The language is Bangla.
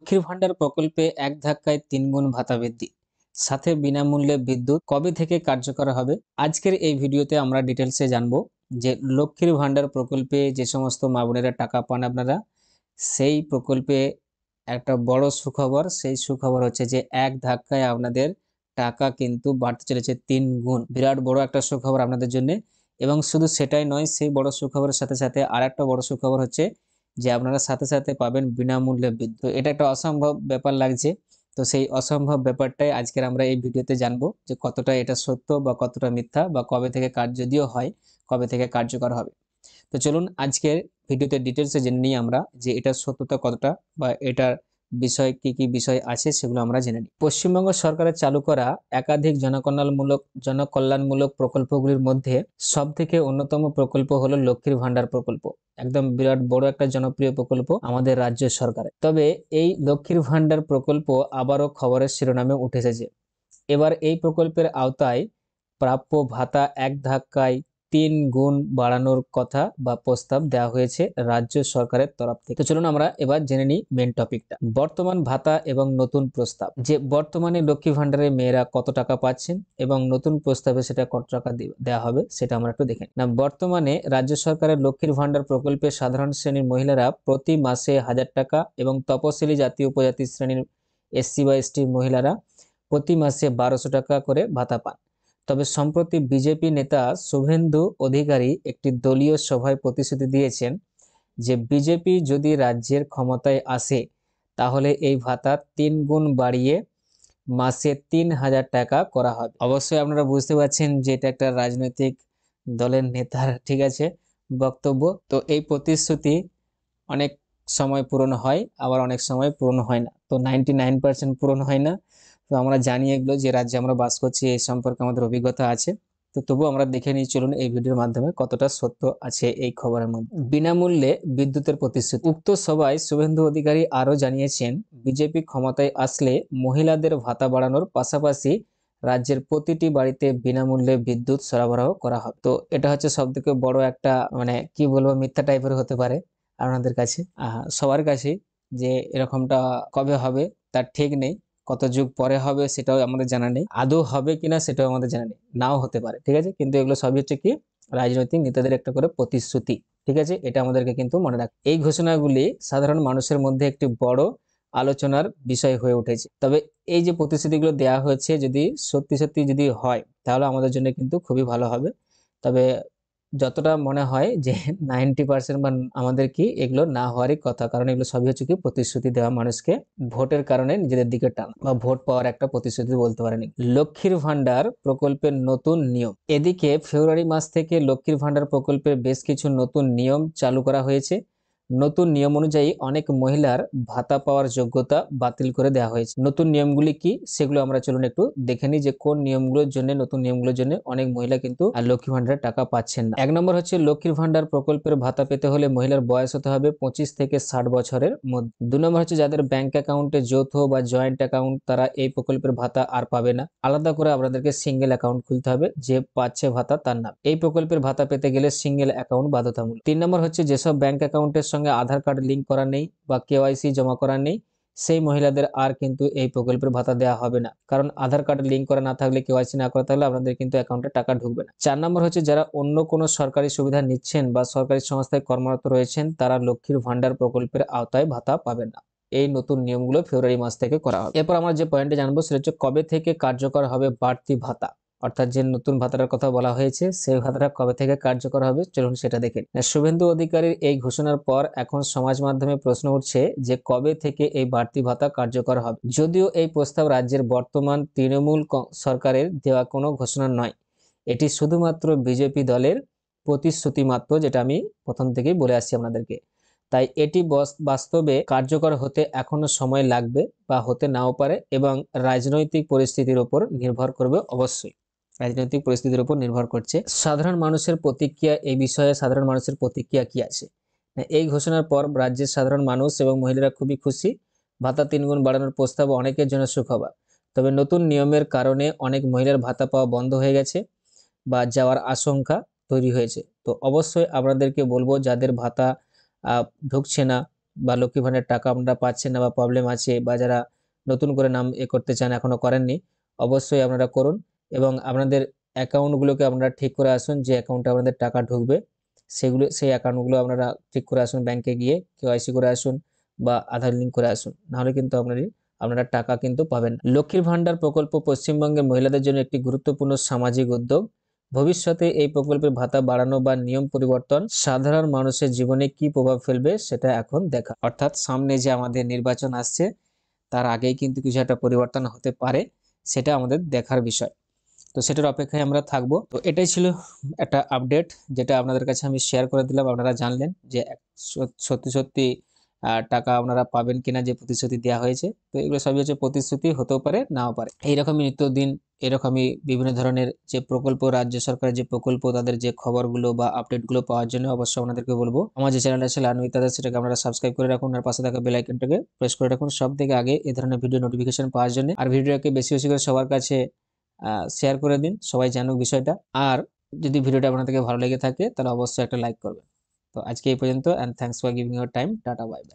লক্ষ্মীর ভান্ডার প্রকল্পে এক ধাক্কায় 3 গুণ ভাতা বৃদ্ধি, সাথে বিনামূল্যে বিদ্যুৎ কবে থেকে কার্যকর হবে। আজকের এই ভিডিওতে আমরা ডিটেলসে জানবো যে লক্ষ্মীর ভান্ডার প্রকল্পে যে সমস্ত মা বোনেরা টাকা পান আপনারা, সেই প্রকল্পে একটা বড় সুখবর। সেই সুখবর হচ্ছে যে এক ধাক্কায় আপনাদের টাকা কিন্তু বাড়তে চলেছে 3 গুণ। বিরাট বড় একটা সুখবর আপনাদের জন্য। এবং শুধু সেটাই নয়, সেই বড় সুখবরের সাথে সাথে আর একটা বড় সুখবর হচ্ছে যে আপনারা সাথে সাথে পাবেন বিনামূল্যে বিদ্যুৎ। এটা একটা অসম্ভব ব্যাপার লাগছে। তো সেই অসম্ভব ব্যাপারটাই আজকের আমরা এই ভিডিওতে জানবো যে কতটা এটা সত্য বা কতটা মিথ্যা, বা কবে থেকে যদিও হয় কবে থেকে কার্যকর হবে। তো চলুন আজকের ভিডিওতে ডিটেলসে জেনে নিই আমরা যে এটার সত্যতা কতটা, বা এটার বিষয় কি কি বিষয় আছে সেগুলো আমরা জেনে নিই। পশ্চিমবঙ্গ সরকারের চালু করা একাধিক জনকল্যাণমূলক প্রকল্পগুলির মধ্যে সব থেকে অন্যতম প্রকল্প হলো লক্ষ্মীর ভান্ডার প্রকল্প। একদম বিরাট বড় একটা জনপ্রিয় প্রকল্প আমাদের রাজ্য সরকারের। তবে এই লক্ষ্মীর ভান্ডার প্রকল্প আবারও খবরের শিরোনামে উঠে এসেছে। এবার এই প্রকল্পের আওতায় প্রাপ্য ভাতা এক ধাক্কায় 3 গুণ বাড়ানোর কথা বা প্রস্তাব দেওয়া হয়েছে রাজ্য সরকারের তরফ থেকে। তো চলুন আমরা এবার জেনে নিই মেন টপিকটা, বর্তমান ভাতা এবং নতুন প্রস্তাব। যে বর্তমানে লক্ষ্মী ভান্ডারের মেয়েরা কত টাকা পাচ্ছেন এবং নতুন প্রস্তাবে সেটা কত টাকা দেওয়া হবে সেটা আমরা একটু দেখে না। বর্তমানে রাজ্য সরকারের লক্ষ্মীর ভান্ডার প্রকল্পে সাধারণ শ্রেণীর মহিলারা প্রতি মাসে 1000 টাকা এবং তপশিলি জাতি উপজাতি শ্রেণীর এসসি বা এসটি মহিলারা প্রতি মাসে 1200 টাকা করে ভাতা পান। তবে সম্প্রতি বিজেপি নেতা শুভেন্দু অধিকারী একটি দলীয় সভায় প্রতিশ্রুতি দিয়েছেন যে বিজেপি যদি রাজ্যের ক্ষমতায় আসে তাহলে এই ভাতা 3 গুণ বাড়িয়ে মাসে 3000 টাকা করা হবে। অবশ্যই আপনারা বুঝতে পারছেন যে এটা একটা রাজনৈতিক দলের নেতার, ঠিক আছে, বক্তব্য। তো এই প্রতিশ্রুতি অনেক সময় পূরণ হয়, আবার অনেক সময় পূরণ হয় না। তো 99% পূরণ হয় না। তো আমরা জানি এগুলো, যে রাজ্যে আমরা বাস করছি এই সম্পর্কে আমাদের অভিজ্ঞতা আছে। তো তবু আমরা দেখে নিই চলুন এই ভিডিওর মাধ্যমে কতটা সত্য আছে এই খবরের মধ্যে। বিনামূল্যে বিদ্যুতের প্রতিশ্রুতি। উক্ত সভায় শুভেন্দু অধিকারী আরও জানিয়েছেন, বিজেপি ক্ষমতায় আসলে মহিলাদের ভাতা বাড়ানোর পাশাপাশি রাজ্যের প্রতিটি বাড়িতে বিনামূল্যে বিদ্যুৎ সরবরাহ করা হবে। তো এটা হচ্ছে সব থেকে বড় একটা, মানে কি বলবো, মিথ্যা টাইপের হতে পারে আপনাদের কাছে, সবার কাছে, যে এরকমটা কবে হবে তার ঠিক নেই। কত যুগ পরে হবে সেটাও আমাদের জানা নেই, আদৌ হবে কিনা সেটাও আমাদের জানা নেই, নাও হতে পারে, ঠিক আছে। কিন্তু এগুলো সবই হচ্ছে কি রাজনৈতিক নেতাদের একটা করে প্রতিশ্রুতি, ঠিক আছে। এটা আমাদেরকে কিন্তু মনে রাখ। এই ঘোষণাগুলি সাধারণ মানুষের মধ্যে একটি বড় আলোচনার বিষয় হয়ে উঠেছে। তবে এই যে প্রতিশ্রুতিগুলো দেওয়া হয়েছে যদি সত্যি সত্যি যদি হয় তাহলে আমাদের জন্য কিন্তু খুবই ভালো হবে। তবে যতটা মনে হয় যে 90% বা আমাদের কি এগুলো না হওয়ারই কথা, কারণ এগুলো সবই হচ্ছে কি প্রতিশ্রুতি দেওয়া, মানুষকে ভোটের কারণে নিজেদের দিকে টানা বা ভোট পাওয়ার একটা প্রতিশ্রুতি বলতে পারেন। লক্ষ্মীর ভান্ডার প্রকল্পের নতুন নিয়ম। এদিকে ফেব্রুয়ারি মাস থেকে লক্ষ্মীর ভান্ডার প্রকল্পের বেশ কিছু নতুন নিয়ম চালু করা হয়েছে। নতুন নিয়ম অনুযায়ী অনেক মহিলার ভাতা পাওয়ার যোগ্যতা বাতিল করে দেওয়া হয়েছে। নতুন নিয়মগুলি কি সেগুলো আমরা চলুন একটু দেখে নিই, যে কোন নিয়মগুলোর জন্য, নতুন নিয়মগুলোর জন্য অনেক মহিলা কিন্তু লক্ষ্মী ভান্ডারের টাকা পাচ্ছেন না। 1 নম্বর হচ্ছে, লক্ষ্মীর ভান্ডার প্রকল্পের ভাতা পেতে হলে মহিলার বয়স হতে হবে 25 থেকে 60 বছরের মধ্যে। 2 নম্বর হচ্ছে, যাদের ব্যাংক অ্যাকাউন্টে যৌথ বা জয়েন্ট অ্যাকাউন্ট তারা এই প্রকল্পের ভাতা আর পাবে না। আলাদা করে আপনাদেরকে সিঙ্গেল অ্যাকাউন্ট খুলতে হবে, যে পাচ্ছে ভাতা তার নাম। এই প্রকল্পের ভাতা পেতে গেলে সিঙ্গেল অ্যাকাউন্ট বাধ্যতামূলক। 3 নম্বর হচ্ছে, যেসব ব্যাংক অ্যাকাউন্টের সঙ্গে আধার কার্ড লিঙ্ক করা নেই বা কেওয়াইসি জমা করা নেই, সেই মহিলাদের আর কিন্তু এই প্রকল্পের ভাতা দেওয়া হবে না, কারণ আধার কার্ড লিঙ্ক করা না থাকলে, কেওয়াইসি না করা থাকলে আপনাদের কিন্তু অ্যাকাউন্টে টাকা ঢুকবে না। 4 নম্বর হচ্ছে, যারা অন্য কোনো সরকারি সুবিধা নিচ্ছেন বা সরকারি সংস্থায় কর্মরত রয়েছেন তারা লক্ষ্মীর ভান্ডার প্রকল্পের আওতায় ভাতা পাবেন না। এই নতুন নিয়মগুলো ফেব্রুয়ারি মাস থেকে করা হবে। এরপর আমরা যে পয়েন্টে জানবো সেটা হচ্ছে কবে থেকে কার্যকর হবে বাড়তি ভাতা, অর্থাৎ যে নতুন ভাতাটার কথা বলা হয়েছে সেই ভাতাটা কবে থেকে কার্যকর হবে চলুন সেটা দেখে। শুভেন্দু অধিকারীর এই ঘোষণার পর এখন সমাজ মাধ্যমে প্রশ্ন উঠছে যে কবে থেকে এই বাড়তি ভাতা কার্যকর হবে। যদিও এই প্রস্তাব রাজ্যের বর্তমান তৃণমূল সরকারের দেওয়া কোনো ঘোষণা নয়, এটি শুধুমাত্র বিজেপি দলের প্রতিশ্রুতি মাত্র, যেটা আমি প্রথম থেকেই বলে আসছি আপনাদেরকে। তাই এটি বাস্তবে কার্যকর হতে এখনো সময় লাগবে বা হতে নাও পারে, এবং রাজনৈতিক পরিস্থিতির উপর নির্ভর করবে। অবশ্যই রাজনৈতিক পরিস্থিতির উপর নির্ভর করছে। সাধারণ মানুষের প্রতিক্রিয়া এই বিষয়ে, সাধারণ মানুষের প্রতিক্রিয়া কি আছে? এই ঘোষণার পর রাজ্যের সাধারণ মানুষ এবং মহিলারা খুবই খুশি। ভাতা 3 গুণ বাড়ানোর প্রস্তাব অনেকের জন্য সুখবর। তবে নতুন নিয়মের কারণে অনেক মহিলার ভাতা পাওয়া বন্ধ হয়ে গেছে বা যাওয়ার আশঙ্কা তৈরি হয়েছে। তো অবশ্যই আপনাদেরকে বলবো, যাদের ভাতা ঢুকছে না বা লক্ষ্মী ভাণ্ডারের টাকা আপনারা পাচ্ছেন না বা প্রবলেম আছে, বা যারা নতুন করে নাম করতে চান এখনো করেননি, অবশ্যই আপনারা করুন এবং আপনাদের অ্যাকাউন্টগুলোকে আপনারা ঠিক করে আসুন। যে অ্যাকাউন্টে আপনাদের টাকা ঢুকবে সেই অ্যাকাউন্টগুলো আপনারা ঠিক করে আসুন, ব্যাংকে গিয়ে কেওয়াইসি করে আসুন বা আধার লিঙ্ক করে আসুন, নাহলে কিন্তু আপনারা টাকা কিন্তু পাবেন না। লক্ষ্মীর ভাণ্ডার প্রকল্প পশ্চিমবঙ্গের মহিলাদের জন্য একটি গুরুত্বপূর্ণ সামাজিক উদ্যোগ। ভবিষ্যতে এই প্রকল্পের ভাতা বাড়ানো বা নিয়ম পরিবর্তন সাধারণ মানুষের জীবনে কি প্রভাব ফেলবে সেটা এখন দেখা। অর্থাৎ সামনে যে আমাদের নির্বাচন আসছে তার আগেই কিন্তু কিছু একটা পরিবর্তন হতে পারে, সেটা আমাদের দেখার বিষয়। তো সেটার অপেক্ষায় আমরা থাকবো। তো এটাই ছিল একটা আপডেট, যেটা আপনাদের কাছে আমি শেয়ার করে দিলাম। আপনারা জানলেন যে সত্যি সত্যি টাকা আপনারা পাবেন কিনা, যে প্রতিশ্রুতি দেওয়া হয়েছে। তো এগুলো সবই হচ্ছে প্রতিশ্রুতি, হতেও পারে নাও পারে। এইরকমই নিত্যদিন এরকমই বিভিন্ন ধরনের যে প্রকল্প, রাজ্য সরকারের যে প্রকল্প, তাদের যে খবরগুলো বা আপডেটগুলো পাওয়ার জন্য অবশ্যই আপনাদেরকে বলবো আমার যে চ্যানেলটা আছে লার্ন উইথ আদার্স, সেটাকে আপনারা সাবস্ক্রাইব করে রাখুন আর পাশে থাকা বেল আইকনটাকে প্রেস করে রাখুন সব থেকে আগে এই ধরনের ভিডিও নোটিফিকেশন পাওয়ার জন্য। আর ভিডিওটাকে বেশি বেশি করে সবার কাছে শেয়ার করে দিন, সবাই জানুক বিষয়টা। আর যদি ভিডিওটা আপনাদেরকে ভালো লেগে থাকে তাহলে অবশ্যই একটা লাইক করবেন। তো আজকে এই পর্যন্ত, and thanks for giving your time. Tata, bye bye.